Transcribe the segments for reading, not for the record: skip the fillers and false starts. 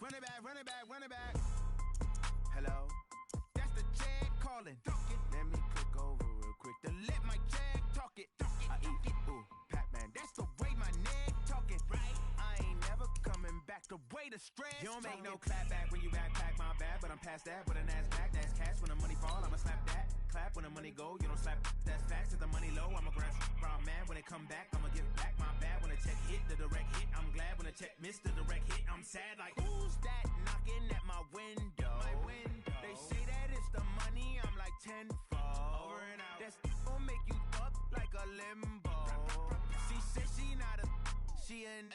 Run it back, run it back, run it back. Hello? That's the Jag calling. Let me click over real quick to let my Jag talk it. I eat it, ooh, Pac-Man. That's the way my neck talking, right? I ain't never coming back the way the stress. You don't make no clap back when you backpack my bad, but I'm past that with an ass back. That's cash when the money fall, I'ma slap that. Clap when the money go, you don't slap. That's facts. If the money low, I'ma grab brown man. When it come back, I'ma give back my bad. When the check hit, the direct hit. I'm glad when the check missed the direct hit. I'm sad like, who's that knocking at my window? They say that it's the money, I'm like tenfold. Over and out. That's gon' make you up like a limbo. She said she not a, she an.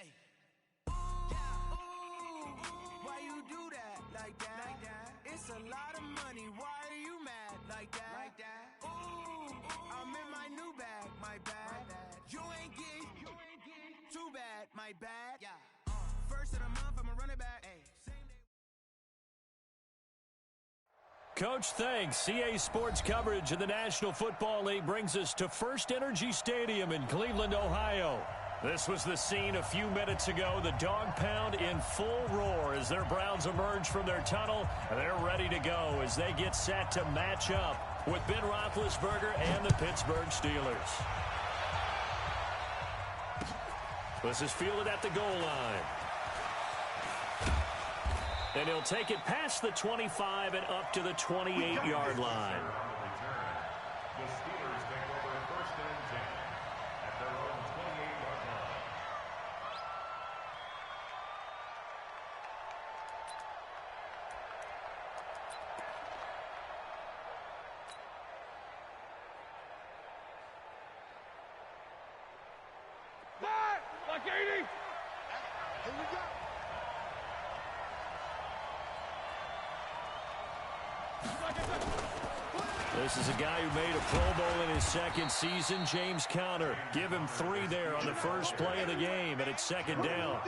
Why you do that like that? It's a lot of money. Why are you mad like that? Ooh, I'm in my new bag, my bad. You ain't getting too bad, my bad. First of the month, I'ma run it back. Coach, thanks. CA Sports coverage of the National Football League brings us to First Energy Stadium in Cleveland, Ohio. This was the scene a few minutes ago. The Dog Pound in full roar as their Browns emerge from their tunnel. They're ready to go as they get set to match up with Ben Roethlisberger and the Pittsburgh Steelers. This is fielded at the goal line. And he'll take it past the 25 and up to the 28-yard line. The Steelers take over first and 10 at their own 28-yard line. Like 80. Here we go. This is a guy who made a Pro Bowl in his second season, James Conner. Give him 3 there on the first play of the game, and it's second down.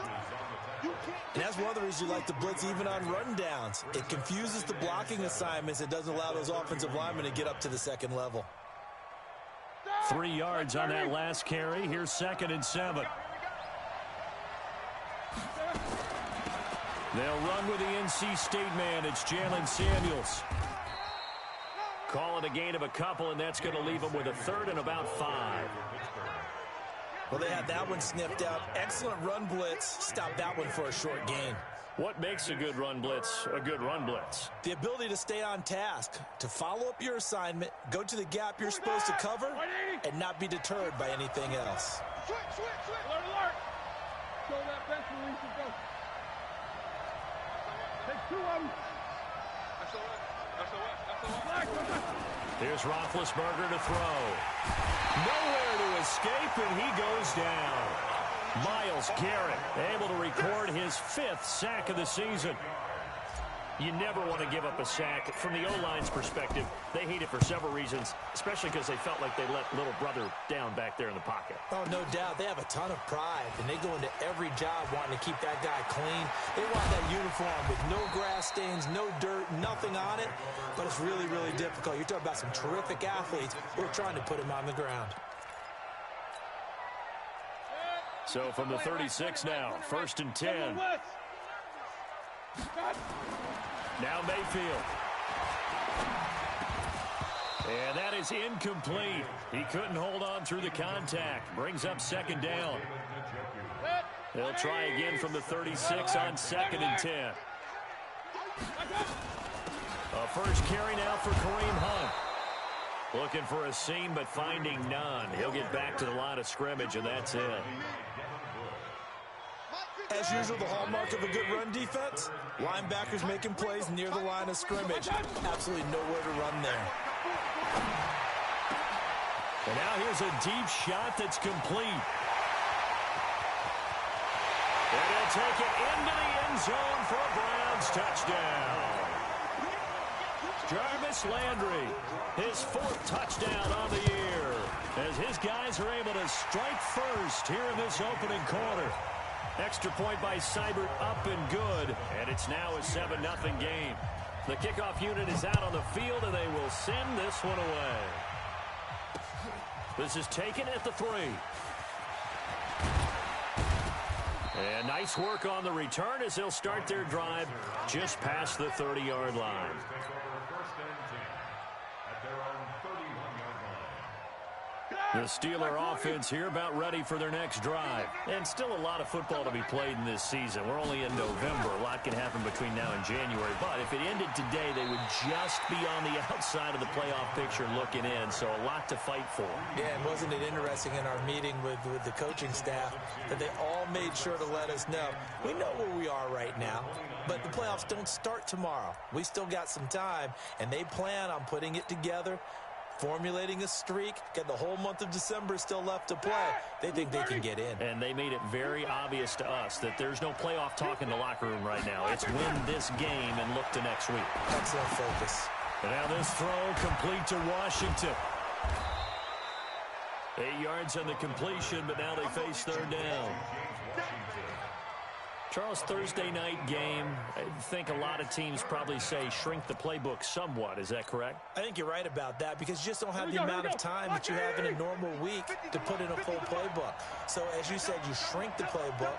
And that's one of the reasons you like to blitz even on run downs. It confuses the blocking assignments. It doesn't allow those offensive linemen to get up to the second level. 3 yards on that last carry. Here's 2nd and 7. They'll run with the NC State man. It's Jalen Samuels. Calling a gain of a couple, and that's going to leave them with a 3rd and about 5. Well, they had that one sniffed out. Excellent run blitz. Stop that one for a short gain. What makes a good run blitz a good run blitz? The ability to stay on task, to follow up your assignment, go to the gap you're supposed to cover, and not be deterred by anything else. Switch. Alert, alert. Show that best release and go. Take 2 of them. Here's Roethlisberger to throw. Nowhere to escape, and he goes down. Myles Garrett able to record his 5th sack of the season. You never want to give up a sack. From the O-line's perspective, they hate it for several reasons, especially because they felt like they let little brother down back there in the pocket. Oh, no doubt. They have a ton of pride, and they go into every job wanting to keep that guy clean. They want that uniform with no grass stains, no dirt, nothing on it, but it's really, really difficult. You're talking about some terrific athletes who are trying to put him on the ground. So from the 36 now, 1st and 10. Now Mayfield. And that is incomplete. He couldn't hold on through the contact. Brings up 2nd down. They'll try again from the 36 on 2nd and 10. A first carry now for Kareem Hunt. Looking for a seam, but finding none. He'll get back to the line of scrimmage, and that's it. As usual, the hallmark of a good run defense, linebackers making plays near the line of scrimmage. Absolutely nowhere to run there. And now here's a deep shot that's complete. And he'll take it into the end zone for a Browns touchdown. Jarvis Landry, his 4th touchdown on the year, as his guys are able to strike first here in this opening quarter. Extra point by Seibert up and good, and it's now a 7-0 game. The kickoff unit is out on the field, and they will send this one away. This is taken at the 3. And nice work on the return as they'll start their drive just past the 30-yard line. The Steeler offense here about ready for their next drive. And still a lot of football to be played in this season. We're only in November. A lot can happen between now and January. But if it ended today, they would just be on the outside of the playoff picture looking in. So a lot to fight for. Yeah, and wasn't it interesting in our meeting with the coaching staff that they all made sure to let us know, we know where we are right now, but the playoffs don't start tomorrow. We still got some time, and they plan on putting it together, formulating a streak, got the whole month of December still left to play. They think they can get in. And they made it very obvious to us that there's no playoff talk in the locker room right now. It's win this game and look to next week. Excellent focus. And now this throw complete to Washington. 8 yards on the completion, but now they face third down. Charles, Thursday night game, I think a lot of teams probably say shrink the playbook somewhat. Is that correct? I think you're right about that because you just don't have the amount of time that you have in a normal week to put in a full playbook. So as you said, you shrink the playbook,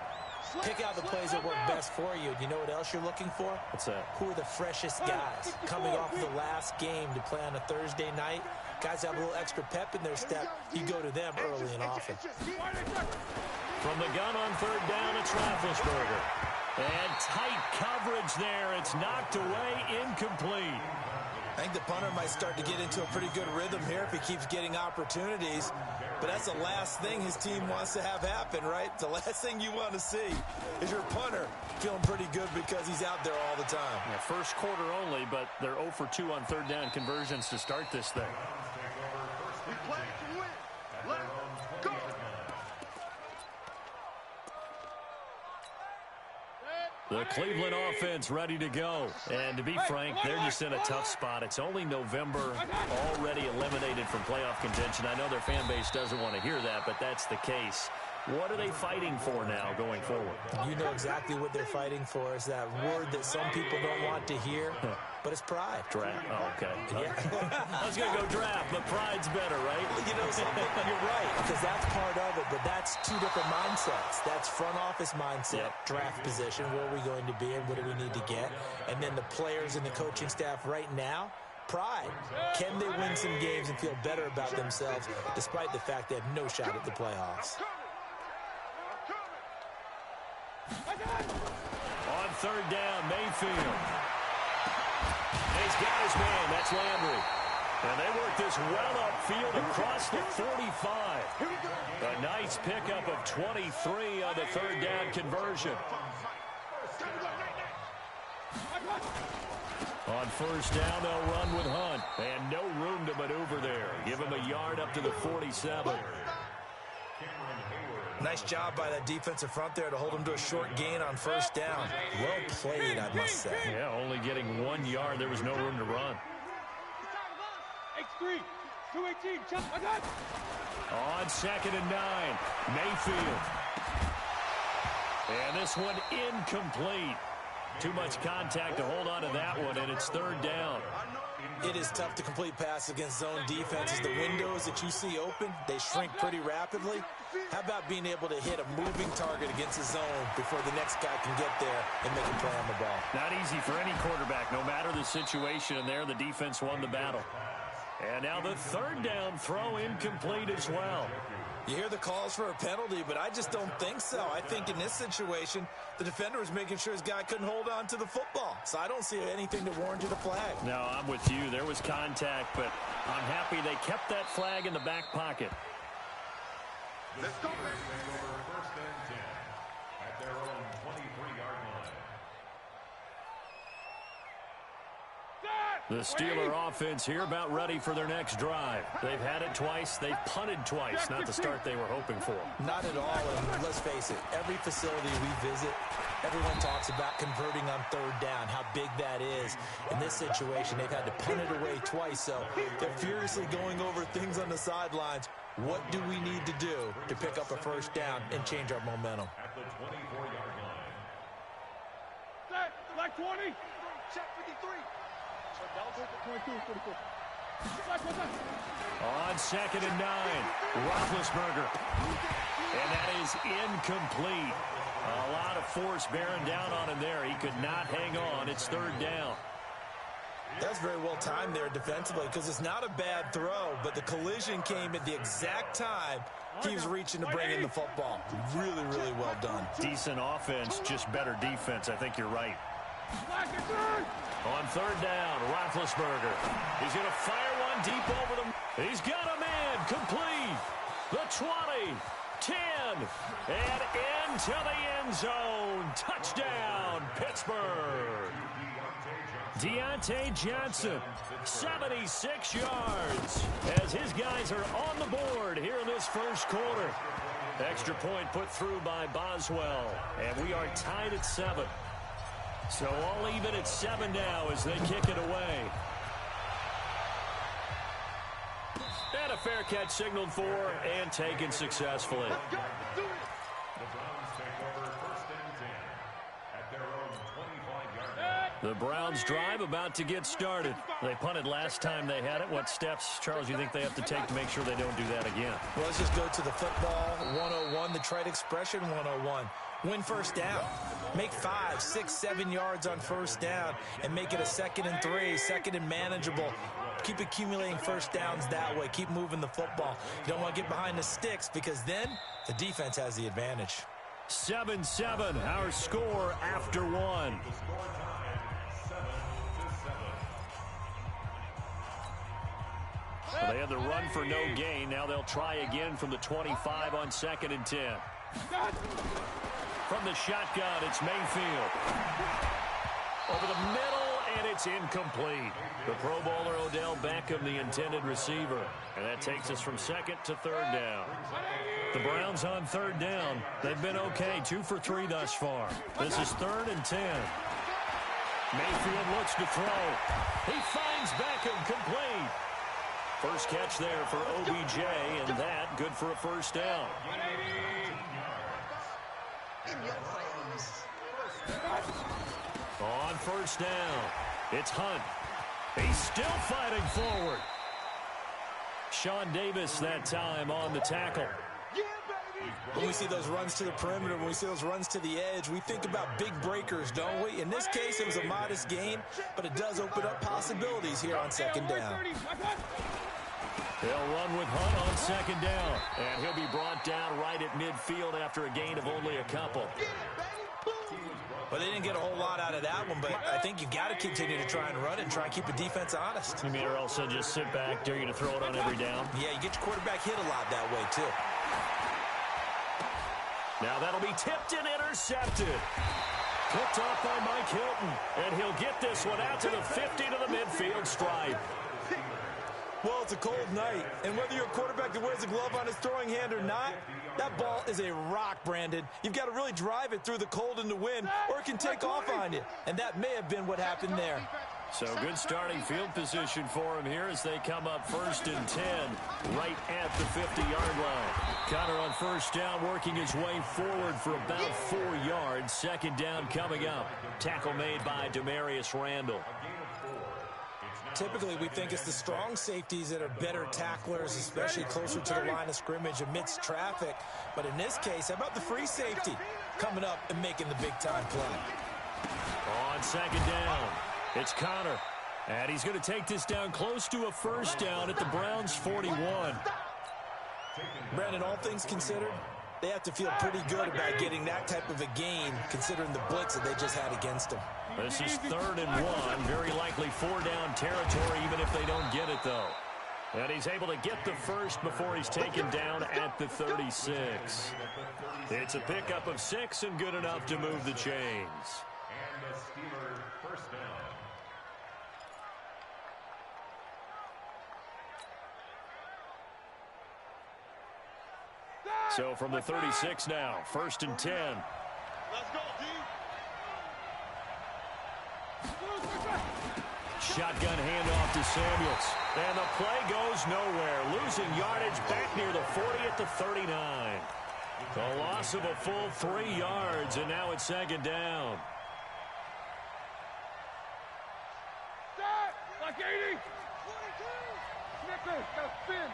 pick out the plays that work best for you. You know what else you're looking for? What's that? Who are the freshest guys coming off the last game to play on a Thursday night? Guys have a little extra pep in their step. You go to them early and often. From the gun on third down, it's Roethlisberger. And tight coverage there. It's knocked away, incomplete. I think the punter might start to get into a pretty good rhythm here if he keeps getting opportunities. But that's the last thing his team wants to have happen, right? The last thing you want to see is your punter feeling pretty good because he's out there all the time. Yeah, first quarter only, but they're 0 for 2 on third down conversions to start this thing. We play to win. Let's go. The Cleveland offense ready to go. And to be frank, they're just in a tough spot. It's only November, already eliminated from playoff contention. I know their fan base doesn't want to hear that, but that's the case. What are they fighting for now going forward? You know exactly what they're fighting for. Is that word that some people don't want to hear, but it's pride. Draft. Oh, okay. Yeah. I was going to go draft, but pride's better, right? You know something? You're right, because that's part of it, but that's two different mindsets. That's front office mindset, draft position, where are we going to be and what do we need to get? And then the players and the coaching staff right now, pride. Can they win some games and feel better about themselves despite the fact they have no shot at the playoffs? On third down, Mayfield. He's got his man. That's Landry. And they work this well upfield across the 45. A nice pickup of 23 on the third down conversion. On first down, they'll run with Hunt. And no room to maneuver there. Give him a yard up to the 47. Nice job by that defensive front there to hold him to a short gain on first down. Well played, I must say. Yeah, only getting 1 yard. There was no room to run. X3, 218, On 2nd and 9, Mayfield. And this one incomplete. Too much contact to hold on to that one, and it's third down. It is tough to complete pass against zone defenses. The windows that you see open, they shrink pretty rapidly. How about being able to hit a moving target against the zone before the next guy can get there and make a play on the ball? Not easy for any quarterback, no matter the situation, and there the defense won the battle. And now the third down throw incomplete as well. You hear the calls for a penalty, but I just don't think so. I think in this situation, the defender was making sure his guy couldn't hold on to the football. So I don't see anything to warrant a flag. No, I'm with you. There was contact, but I'm happy they kept that flag in the back pocket. Let's go. First and 10 at their own 23-yard line. The Steeler offense here about ready for their next drive. They've had it twice. They've punted twice. Not the start they were hoping for. Not at all. And let's face it, every facility we visit, everyone talks about converting on third down, how big that is. In this situation, they've had to punt it away twice, so they're furiously going over things on the sidelines. What do we need to do to pick up a first down and change our momentum? At the 24-yard line. Set, like 20. Check 53. 22, 44. On 2nd and 9, Roethlisberger. And that is incomplete. A lot of force bearing down on him there. He could not hang on. It's third down. That's very well timed there defensively because it's not a bad throw, but the collision came at the exact time he was reaching to bring in the football. Really, really well done. Decent offense, just better defense. I think you're right. On third down, Roethlisberger. He's going to fire one deep over the... He's got a man complete. The 20, 10, and into the end zone. Touchdown, Pittsburgh. Deontay Johnson, 76 yards, as his guys are on the board here in this first quarter. Extra point put through by Boswell, and we are tied at 7. So all even at 7 now as they kick it away. And a fair catch signaled for and taken successfully. The Browns drive about to get started. They punted last time they had it. What steps, Charles, you think they have to take to make sure they don't do that again? Well, let's just go to the football 101, the trade expression 101. Win first down. Make 5, 6, 7 yards on first down and make it a 2nd and 3, 2nd and manageable. Keep accumulating first downs that way. Keep moving the football. You don't want to get behind the sticks because then the defense has the advantage. 7-7, our score after 1. Well, they had the run for no gain. Now they'll try again from the 25 on 2nd and 10. From the shotgun, it's Mayfield. Over the middle, and it's incomplete. The Pro Bowler Odell Beckham, the intended receiver. And that takes us from 2nd to 3rd down. The Browns on 3rd down. They've been okay, 2 for 3 thus far. This is 3rd and 10. Mayfield looks to throw. He finds Beckham complete. First catch there for OBJ, and that good for a first down. On first down, it's Hunt. He's still fighting forward. Sean Davis that time on the tackle. When we see those runs to the perimeter, when we see those runs to the edge, we think about big breakers, don't we? In this case, it was a modest gain, but it does open up possibilities here on 2nd down. They'll run with Hunt on 2nd down, and he'll be brought down right at midfield after a gain of only a couple. Well, they didn't get a whole lot out of that one, but I think you got to continue to try and run it and try and keep the defense honest. You mean, or else just sit back, dare you to throw it on every down? Yeah, you get your quarterback hit a lot that way, too. Now that'll be tipped and intercepted. Picked off by Mike Hilton, and he'll get this one out to the 50 to the midfield stripe. Well, it's a cold night, and whether you're a quarterback that wears a glove on his throwing hand or not, that ball is a rock, Brandon. You've got to really drive it through the cold and the wind, or it can take off on you, and that may have been what happened there. So good starting field position for him here as they come up 1st and 10, right at the 50-yard line. Connor on first down working his way forward for about 4 yards. 2nd down coming up. Tackle made by Demarius Randall. Typically, we think it's the strong safeties that are better tacklers, especially closer to the line of scrimmage amidst traffic. But in this case, how about the free safety coming up and making the big-time play? On 2nd down, it's Connor. And he's going to take this down close to a first down at the Browns' 41. Brandon, all things considered, they have to feel pretty good about getting that type of a gain, considering the blitz that they just had against them. This is 3rd and 1, very likely 4-down territory, even if they don't get it, though. And he's able to get the first before he's taken down at the 36. It's a pickup of 6 and good enough to move the chains. And the Steelers first down. So from the 36 now, 1st and 10. Let's go, D. Shotgun handoff to Samuels. And the play goes nowhere. Losing yardage back near the 40 at the 39. The loss of a full 3 yards, and now it's 2nd down. Like 80. 22. Snicker, now spin.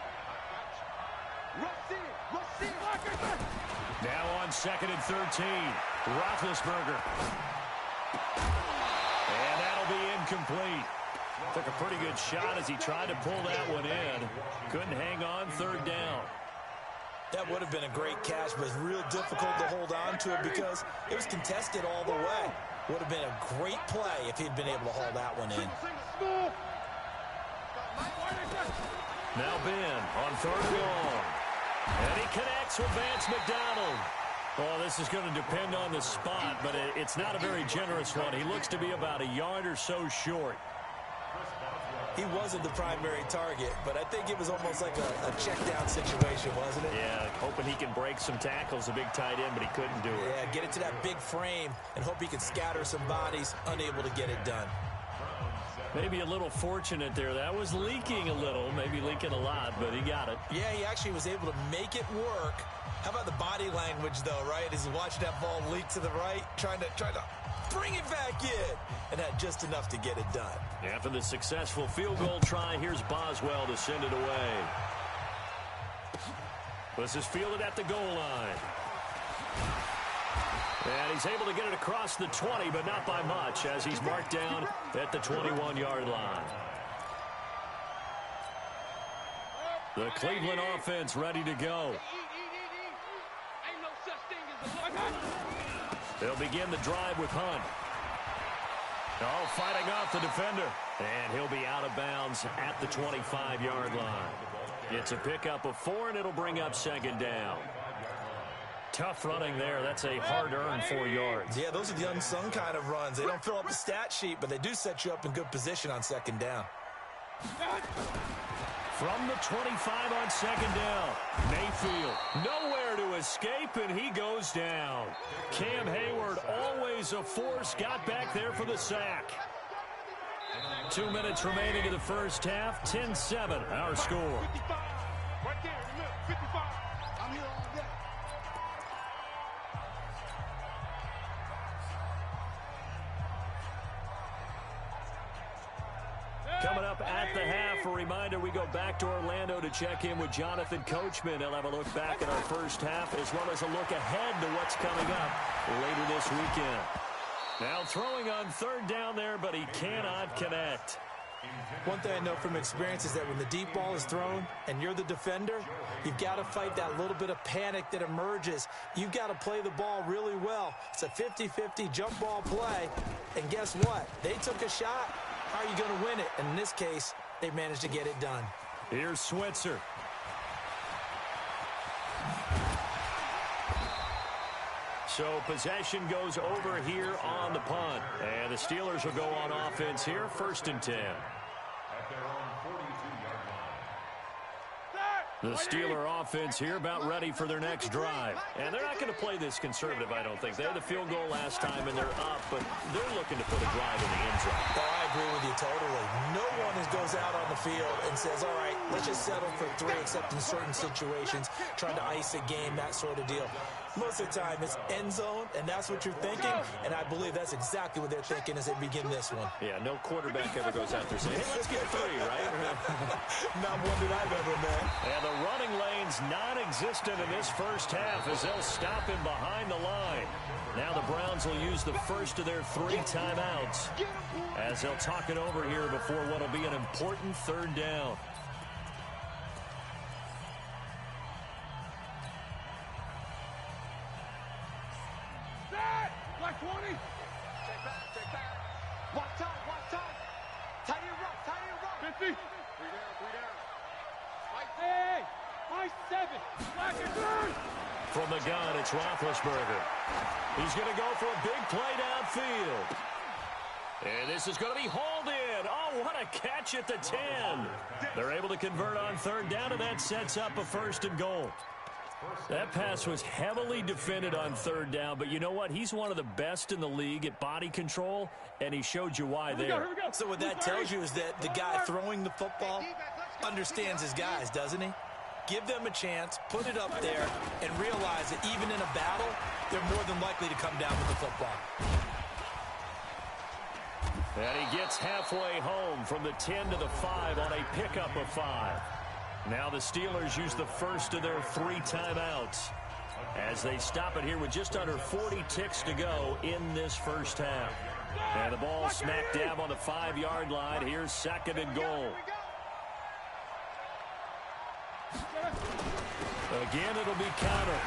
Rush in. Now on 2nd and 13. Roethlisberger. And that'll be incomplete. Took a pretty good shot as he tried to pull that one in. Couldn't hang on, third down. That would have been a great catch, but it's real difficult to hold on to it because it was contested all the way. Would have been a great play if he'd been able to hold that one in. Now Ben on third and long. And he connects with Vance McDonald. Well, this is going to depend on the spot, but it's not a very generous one. He looks to be about a yard or so short. He wasn't the primary target, but I think it was almost like a check-down situation, wasn't it? Yeah, hoping he can break some tackles, a big tight end, but he couldn't do it. Yeah, get it to that big frame and hope he can scatter some bodies, unable to get it done. Maybe a little fortunate there. That was leaking a little, maybe leaking a lot, but he got it. Yeah, he actually was able to make it work. How about the body language, though, right? As he's watching that ball leak to the right, trying to bring it back in, and had just enough to get it done. After the successful field goal try, here's Boswell to send it away. This is fielded at the goal line. And he's able to get it across the 20, but not by much, as he's marked down at the 21-yard line. The Cleveland offense ready to go. They'll begin the drive with Hunt. Oh, fighting off the defender. And he'll be out of bounds at the 25-yard line. It's a pickup of 4, and it'll bring up second down. Tough running there. That's a hard-earned 4 yards. Yeah, those are the unsung kind of runs. They don't fill up the stat sheet, but they do set you up in good position on second down. From the 25 on second down, Mayfield nowhere to escape, and he goes down. Cam Hayward, always a force, got back there for the sack. 2 minutes remaining in the first half, 10-7, our score. 55. Right there, in the middle, 55. I'm here all day. Coming up at the half, a reminder, we go back to Orlando to check in with Jonathan Coachman. He'll have a look back at our first half as well as a look ahead to what's coming up later this weekend. Now throwing on third down there, but he cannot connect. One thing I know from experience is that when the deep ball is thrown and you're the defender, you've got to fight that little bit of panic that emerges. You've got to play the ball really well. It's a 50-50 jump ball play, and guess what? They took a shot. How are you going to win it? And in this case, they managed to get it done. Here's Switzer. So possession goes over here on the punt. And the Steelers will go on offense here, 1st and 10. At their own 42-yard line. The Steeler offense here about ready for their next drive. And they're not going to play this conservative, I don't think. They had the field goal last time, and they're up, but they're looking to put a drive in the end zone. Oh, I agree with you totally. No one goes out on the field and says, all right, let's just settle for 3, except in certain situations, trying to ice a game, that sort of deal. Most of the time, it's end zone, and that's what you're thinking, and I believe that's exactly what they're thinking as they begin this one. Yeah, no quarterback ever goes out there saying, hey, let's get 3, right? Not one that I've ever met. And the running lane's non-existent in this first half as they'll stop him behind the line. Now the Browns will use the first of their 3 timeouts as they'll talk it over here before what will be an important third down. Black 20. Take back. Watch time. Tight end rock. 50. 3 down. Hey, my 7. Black and 3. From the gun, it's Roethlisberger. He's going to go for a big play downfield. And this is going to be hauled in. Oh, what a catch at the 10. They're able to convert on third down, and that sets up a 1st and goal. That pass was heavily defended on third down, but you know what? He's one of the best in the league at body control, and he showed you why there. Here we go. So what that tells you is that the guy throwing the football understands his guys, doesn't he? Give them a chance, put it up there, and realize that even in a battle, they're more than likely to come down with the football. And he gets halfway home from the 10 to the 5 on a pickup of 5. Now the Steelers use the first of their 3 timeouts. as they stop it here with just under 40 ticks to go in this first half. And the ball smack dab on the 5-yard line. Here's second and goal. Again, it'll be Conner.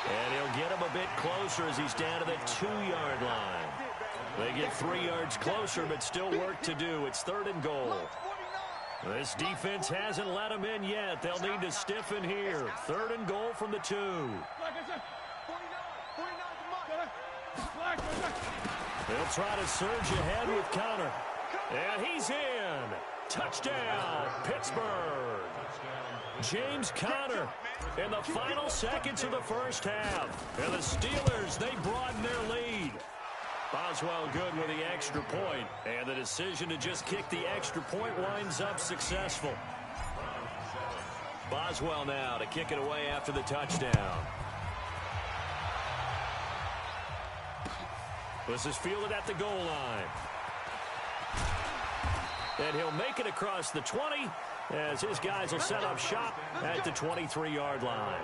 And he'll get him a bit closer as he's down to the 2-yard line. They get 3 yards closer, but still work to do. It's third and goal. This defense hasn't let them in yet. They'll need to stiffen here. Third and goal from the 2. They'll try to surge ahead with Conner. And he's in. Touchdown, Pittsburgh. James Conner in the final seconds of the first half. And the Steelers, they broaden their lead. Boswell good with the extra point. And the decision to just kick the extra point winds up successful. Boswell now to kick it away after the touchdown. This is fielded at the goal line. And he'll make it across the 20 as his guys will set up shop at the 23-yard line.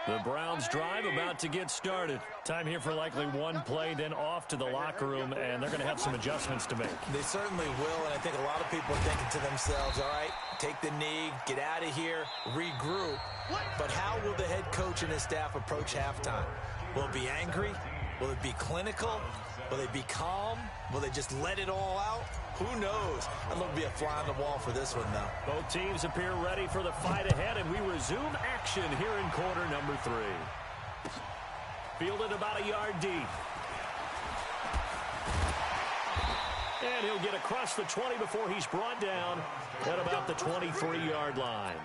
The Browns drive about to get started. Time here for likely one play, then off to the locker room, and they're going to have some adjustments to make. They certainly will, and I think a lot of people are thinking to themselves, all right, take the knee, get out of here, regroup. But how will the head coach and his staff approach halftime? Will it be angry? Will it be clinical? Will they be calm? Will they just let it all out? Who knows? I'd love to be a fly on the wall for this one, though. Both teams appear ready for the fight ahead, and we resume action here in quarter number 3. Fielded about a yard deep. And he'll get across the 20 before he's brought down at about the 23-yard line.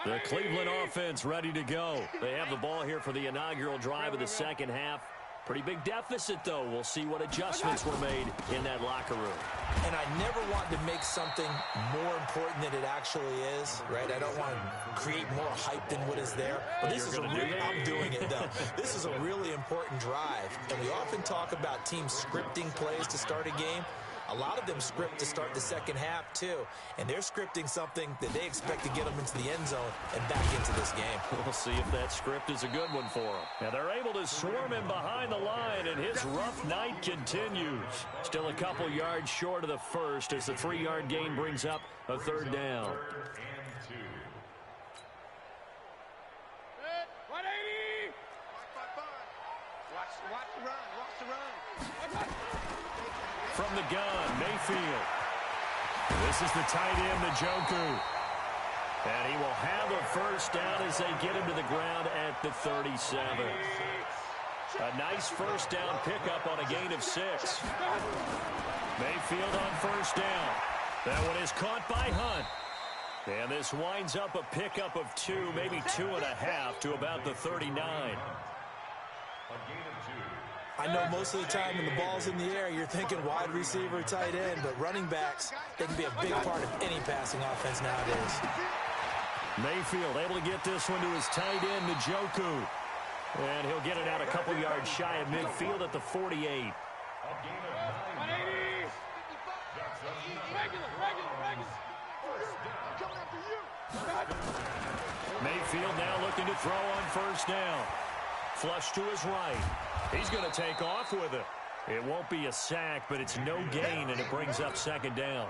The Cleveland offense ready to go. They have the ball here for the inaugural drive of the second half. Pretty big deficit, though. We'll see what adjustments were made in that locker room. And I never want to make something more important than it actually is, right? I don't want to create more hype than what is there. But this is I'm doing it, though. This is a really important drive. And we often talk about teams scripting plays to start a game. A lot of them script to start the second half, too. And they're scripting something that they expect to get them into the end zone and back into this game. We'll see if that script is a good one for them. And they're able to swarm him behind the line, and his rough night continues. Still a couple yards short of the first as the 3-yard gain brings up a third down. From the gun, Mayfield. This is the tight end, Njoku. And he will have a first down as they get him to the ground at the 37. A nice first down pickup on a gain of 6. Mayfield on first down. That one is caught by Hunt. And this winds up a pickup of 2, maybe 2.5 to about the 39. I know most of the time when the ball's in the air, you're thinking wide receiver, tight end, but running backs, they can be a big part of any passing offense nowadays. Mayfield able to get this one to his tight end, Njoku. And he'll get it out a couple yards shy of midfield at the 48. Mayfield now looking to throw on first down. Flush to his right. He's going to take off with it. It won't be a sack, but it's no gain, and it brings up second down.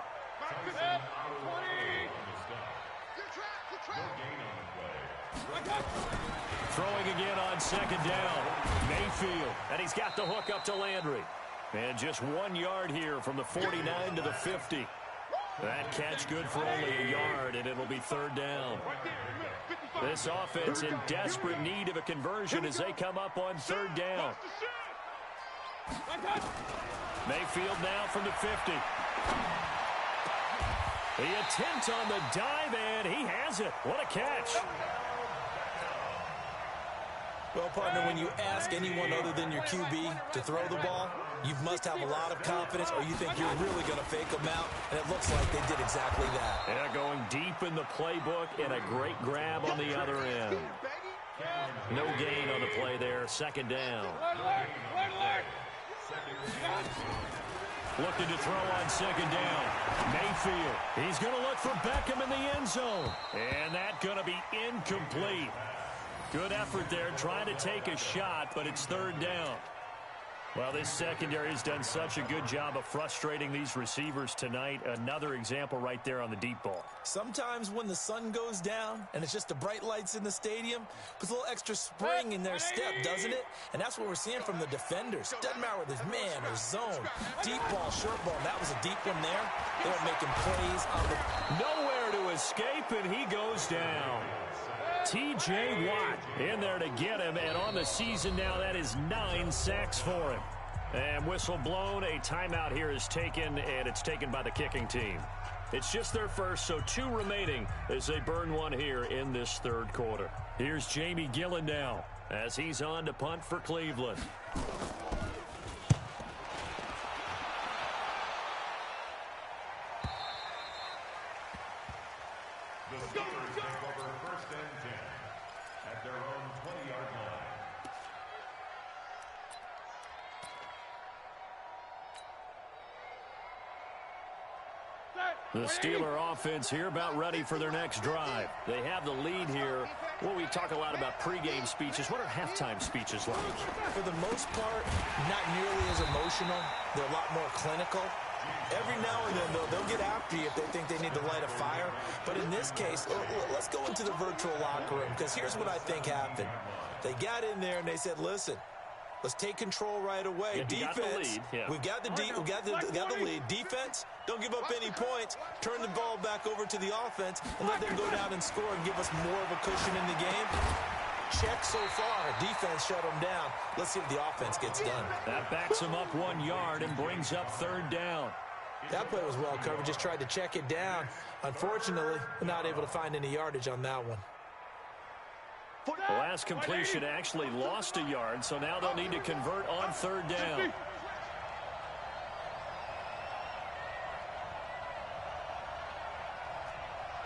Throwing again on second down. Mayfield, and he's got the hook up to Landry. And just 1 yard here from the 49 to the 50. That catch good for only a yard, and it'll be third down. This offense in desperate need of a conversion as they come up on third down. Mayfield now from the 50. The attempt on the dive, and he has it. What a catch. Well, partner, when you ask anyone other than your QB to throw the ball, you must have a lot of confidence, or you think you're really going to fake them out, and it looks like they did exactly that. Yeah, going deep in the playbook and a great grab on the other end. No gain on the play there. Second down. Looking to throw on second down. Mayfield. He's going to look for Beckham in the end zone. And that's going to be incomplete. Good effort there trying to take a shot, but it's third down. Well, this secondary has done such a good job of frustrating these receivers tonight. Another example right there on the deep ball. Sometimes when the sun goes down and it's just the bright lights in the stadium, puts a little extra spring in their step, doesn't it? And that's what we're seeing from the defenders. Doesn't matter whether it's man or zone. Deep ball, short ball. That was a deep one there. They were making plays on the... Nowhere to escape, and he goes down. T.J. Watt in there to get him, and on the season now, that is 9 sacks for him. And whistle blown, a timeout here is taken, and it's taken by the kicking team. It's just their first, so 2 remaining as they burn one here in this third quarter. Here's Jamie Gillen now as he's on to punt for Cleveland. The Steelers take over first and 10 at their own 20-yard line. The Steeler offense here about ready for their next drive. They have the lead here. Well, we talk a lot about pregame speeches. What are halftime speeches like? For the most part, not nearly as emotional. They're a lot more clinical. Every now and then, they'll get after you if they think they need to light a fire. But in this case, let's go into the virtual locker room, because here's what I think happened. They got in there and they said, listen, let's take control right away. Yeah, Defense, we got the lead. Defense, don't give up any points. Turn the ball back over to the offense and let them go down and score and give us more of a cushion in the game. Check so far. Defense shut them down. Let's see if the offense gets done. That backs him up 1 yard and brings up third down. That play was well covered. Just tried to check it down. Unfortunately, not able to find any yardage on that one. The last completion actually lost a yard, so now they'll need to convert on third down.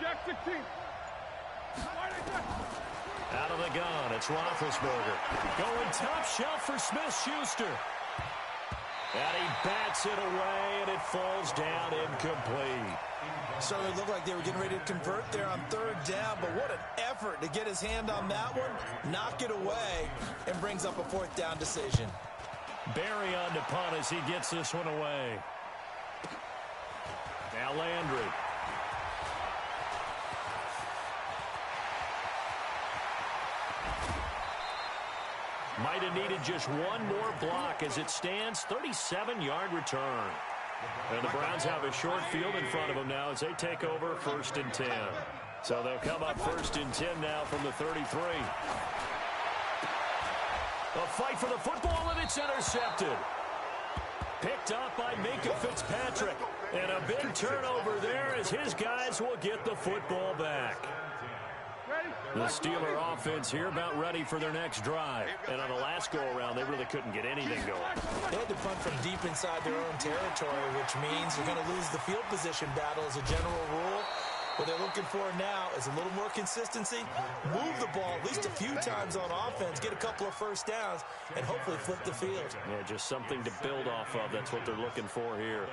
Jack 16. Out of the gun, it's Roethlisberger. Going top shelf for Smith-Schuster. And he bats it away, and it falls down incomplete. Certainly looked like they were getting ready to convert there on third down, but what an effort to get his hand on that one, knock it away, and brings up a fourth down decision. Barry on to punt as he gets this one away. Now Landry. Might have needed just one more block as it stands. 37-yard return. And the Browns have a short field in front of them now as they take over first and 10. So they'll come up first and 10 now from the 33. A fight for the football, and it's intercepted. Picked up by Minkah Fitzpatrick. And a big turnover there as his guys will get the football back. The Steeler offense here about ready for their next drive. And on the last go-around, they really couldn't get anything going. They had to punt from deep inside their own territory, which means you're going to lose the field position battle as a general rule. What they're looking for now is a little more consistency, move the ball at least a few times on offense, get a couple of first downs, and hopefully flip the field. Yeah, just something to build off of. That's what they're looking for here.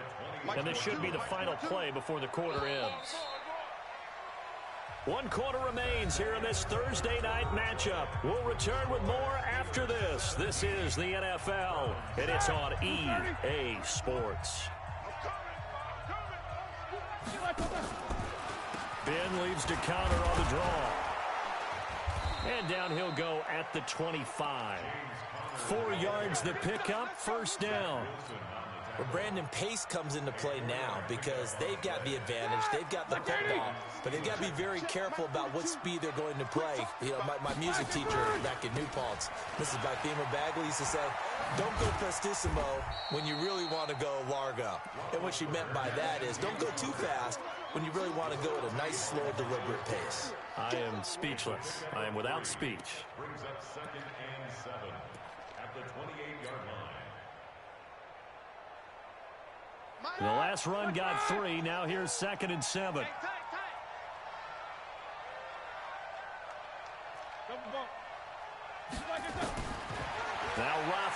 And this should be the final play before the quarter ends. 1 quarter remains here in this Thursday night matchup. We'll return with more after this. This is the NFL, and it's on EA Sports. Ben leaves to counter on the draw. And down he'll go at the 25. 4 yards the pickup, first down. Well, Brandon Pace comes into play now because they've got the advantage. They've got the football, but they've got to be very careful about what speed they're going to play. You know, my music teacher back in New Paltz, Mrs. Bithema Bagley, used to say, don't go prestissimo when you really want to go largo. And what she meant by that is don't go too fast when you really want to go at a nice, slow, deliberate pace. I am speechless. I am without speech. Brings up second and 7 at the 28-yard line. The last run got 3. Now here's second and 7.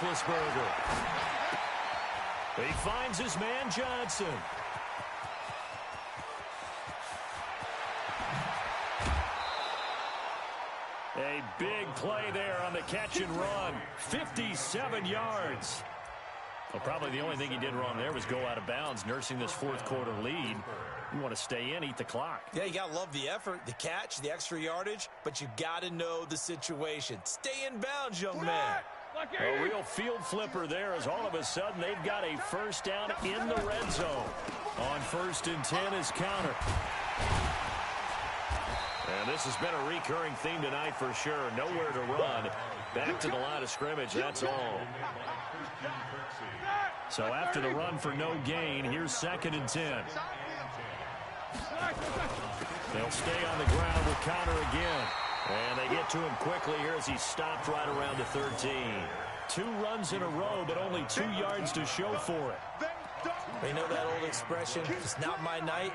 Roethlisberger. He finds his man Johnson. A big play there on the catch and run. 57 yards. Well, probably the only thing he did wrong there was go out of bounds, nursing this fourth quarter lead. You want to stay in, eat the clock. Yeah, you got to love the effort, the catch, the extra yardage, but you got to know the situation. Stay in bounds, young man. A real field flipper there as all of a sudden they've got a first down in the red zone. On 1st and 10 is counter. And this has been a recurring theme tonight for sure. Nowhere to run. Back to the line of scrimmage, that's all. So after the run for no gain, here's 2nd and 10. They'll stay on the ground with Conner again. And they get to him quickly here as he stopped right around the 13. 2 runs in a row, but only 2 yards to show for it. You know that old expression, it's not my night?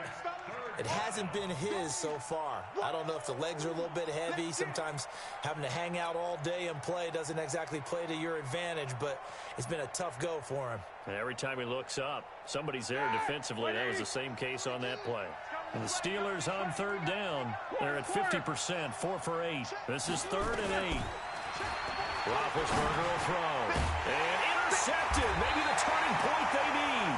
It hasn't been his so far. I don't know if the legs are a little bit heavy. Sometimes having to hang out all day and play doesn't exactly play to your advantage, but it's been a tough go for him. And every time he looks up, somebody's there defensively. That was the same case on that play. And the Steelers on 3rd down. They're at 50%, 4 for 8. This is 3rd and 8. Roethlisberger will throw. And intercepted. Maybe the turning point they need.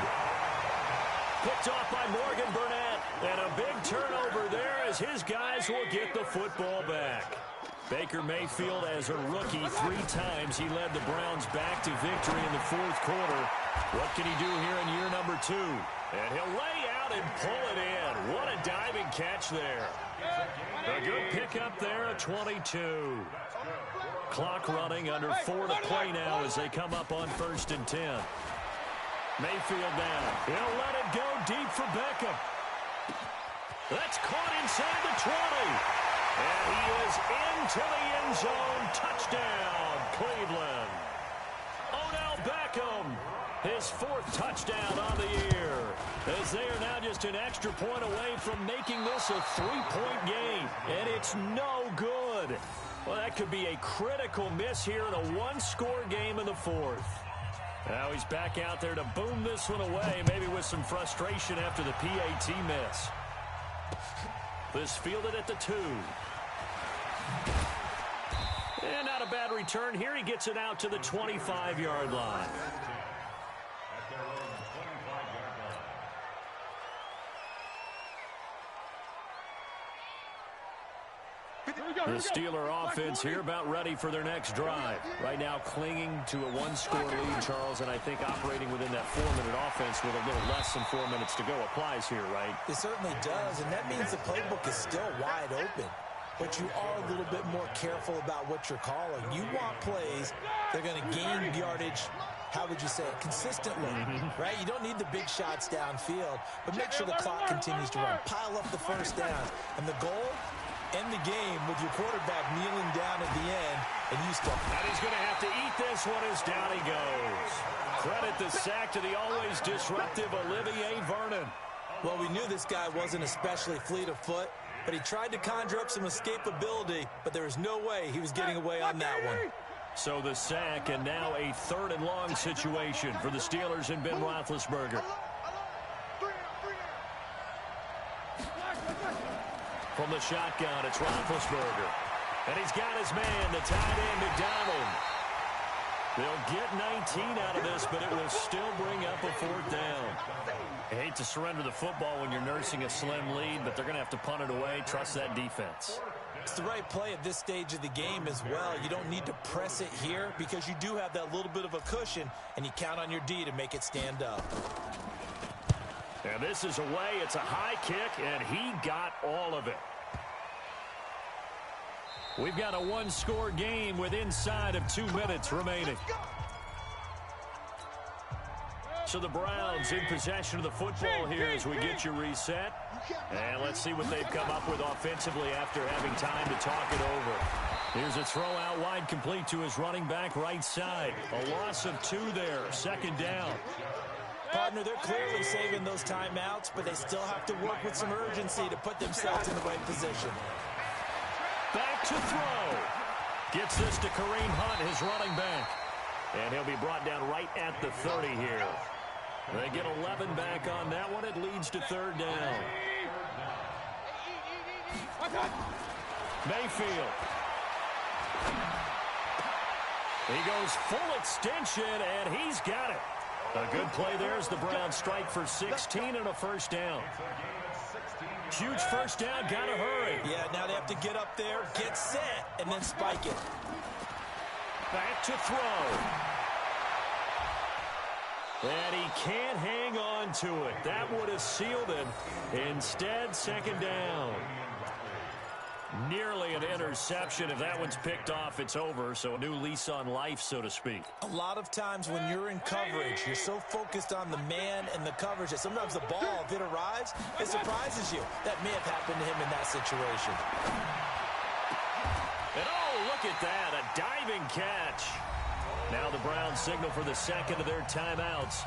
Picked off by Morgan Burnett. And a big turnover there as his guys will get the football back. Baker Mayfield, as a rookie, 3 times he led the Browns back to victory in the 4th quarter. What can he do here in year number 2? And he'll lay out and pull it in. What a diving catch there. A good pickup there at 22. Clock running, under 4 to play now as they come up on 1st and 10. Mayfield down. He'll let it go deep for Beckham. That's caught inside the 20. And he is into the end zone. Touchdown, Cleveland. Odell Beckham, his 4th touchdown on the year. As they are now just an extra point away from making this a 3-point game. And it's no good. Well, that could be a critical miss here in a 1-score game in the 4th. Now he's back out there to boom this one away, maybe with some frustration after the PAT miss. This fielded at the 2. And not a bad return here. He gets it out to the 25-yard line. The Steeler offense here about ready for their next drive. Right now clinging to a 1-score lead, Charles, and I think operating within that 4-minute offense with a little less than 4 minutes to go applies here, right? It certainly does, and that means the playbook is still wide open. But you are a little bit more careful about what you're calling. You want plays that are going to gain yardage, how would you say it, consistently, right? You don't need the big shots downfield, but make sure the clock continues to run. Pile up the first downs. And the goal? End the game with your quarterback kneeling down at the end, and you stop. And he's going to have to eat this one as down he goes. Credit the sack to the always disruptive Olivier Vernon. Well, we knew this guy wasn't especially fleet of foot, but he tried to conjure up some escapability, but there was no way he was getting away on that one. So the sack, and now a 3rd and long situation for the Steelers and Ben Roethlisberger. From the shotgun, it's Roethlisberger. And he's got his man, the tight end, McDonald. They'll get 19 out of this, but it will still bring up a 4th down. I hate to surrender the football when you're nursing a slim lead, but they're going to have to punt it away. Trust that defense. It's the right play at this stage of the game as well. You don't need to press it here because you do have that little bit of a cushion, and you count on your D to make it stand up. And this is away. It's a high kick, and he got all of it. We've got a 1-score game with inside of 2 minutes remaining. So the Browns in possession of the football here as we get you reset. And let's see what they've come up with offensively after having time to talk it over. Here's a throw out wide, complete to his running back right side. A loss of 2 there, 2nd down. Partner, they're clearly saving those timeouts, but they still have to work with some urgency to put themselves in the right position. Back to throw. Gets this to Kareem Hunt, his running back. And he'll be brought down right at the 30 here. They get 11 back on that one. It leads to third down. Mayfield. He goes full extension, and he's got it. A good play there as the Browns strike for 16 and a first down. Huge first down, gotta hurry. Yeah, now they have to get up there, get set, and then spike it. Back to throw. And he can't hang on to it. That would have sealed it. Instead, second down. Nearly an interception. If that one's picked off, it's over. So a new lease on life, so to speak. A lot of times when you're in coverage, you're so focused on the man and the coverage that sometimes the ball, if it arrives, it surprises you. That may have happened to him in that situation. And oh, look at that. A diving catch. Now the Browns signal for the second of their timeouts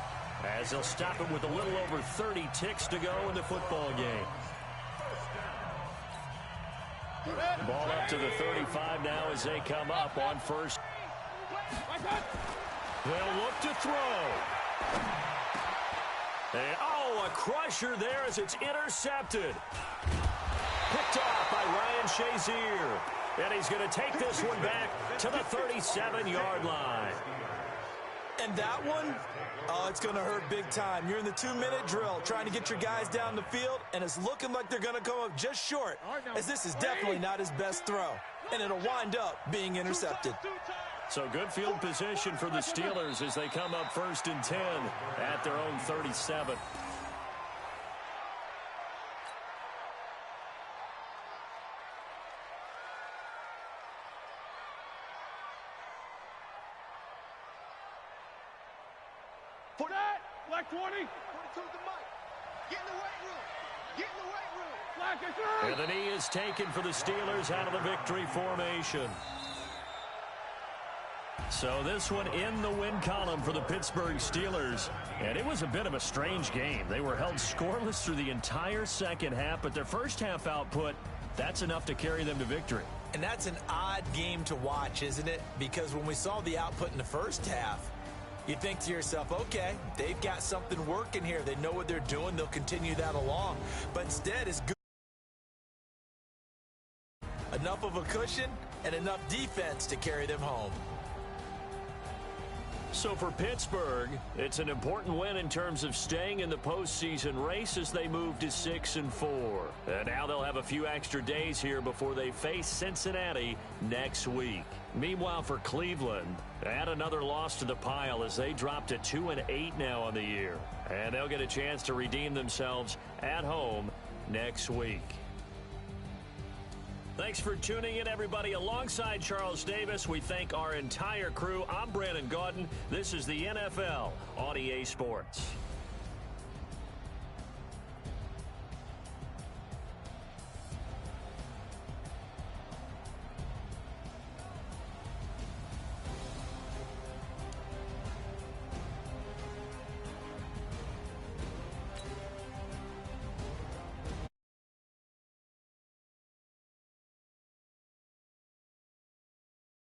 as they'll stop it with a little over 30 ticks to go in the football game. Ball up to the 35 now as they come up on first. They'll look to throw. And, oh, a crusher there as it's intercepted. Picked off by Ryan Shazier. And he's going to take this one back to the 37-yard line. And that one, oh, it's going to hurt big time. You're in the 2-minute drill trying to get your guys down the field, and it's looking like they're going to come up just short, as this is definitely not his best throw, and it'll wind up being intercepted. So good field position for the Steelers as they come up 1st and 10 at their own 37. For that, black 20. 22 the mic. Get in the weight room. Get in the weight room. Black is through. And the knee is taken for the Steelers out of the victory formation. So this one in the win column for the Pittsburgh Steelers. And it was a bit of a strange game. They were held scoreless through the entire second half, but their first half output, that's enough to carry them to victory. And that's an odd game to watch, isn't it? Because when we saw the output in the first half, you think to yourself, okay, they've got something working here. They know what they're doing. They'll continue that along. But instead, it's good. Enough of a cushion and enough defense to carry them home. So for Pittsburgh, it's an important win in terms of staying in the postseason race as they move to 6-4. And now they'll have a few extra days here before they face Cincinnati next week. Meanwhile, for Cleveland, add another loss to the pile as they drop to 2-8 now on the year. And they'll get a chance to redeem themselves at home next week. Thanks for tuning in, everybody. Alongside Charles Davis, we thank our entire crew. I'm Brandon Gaudin. This is the NFL on EA Sports.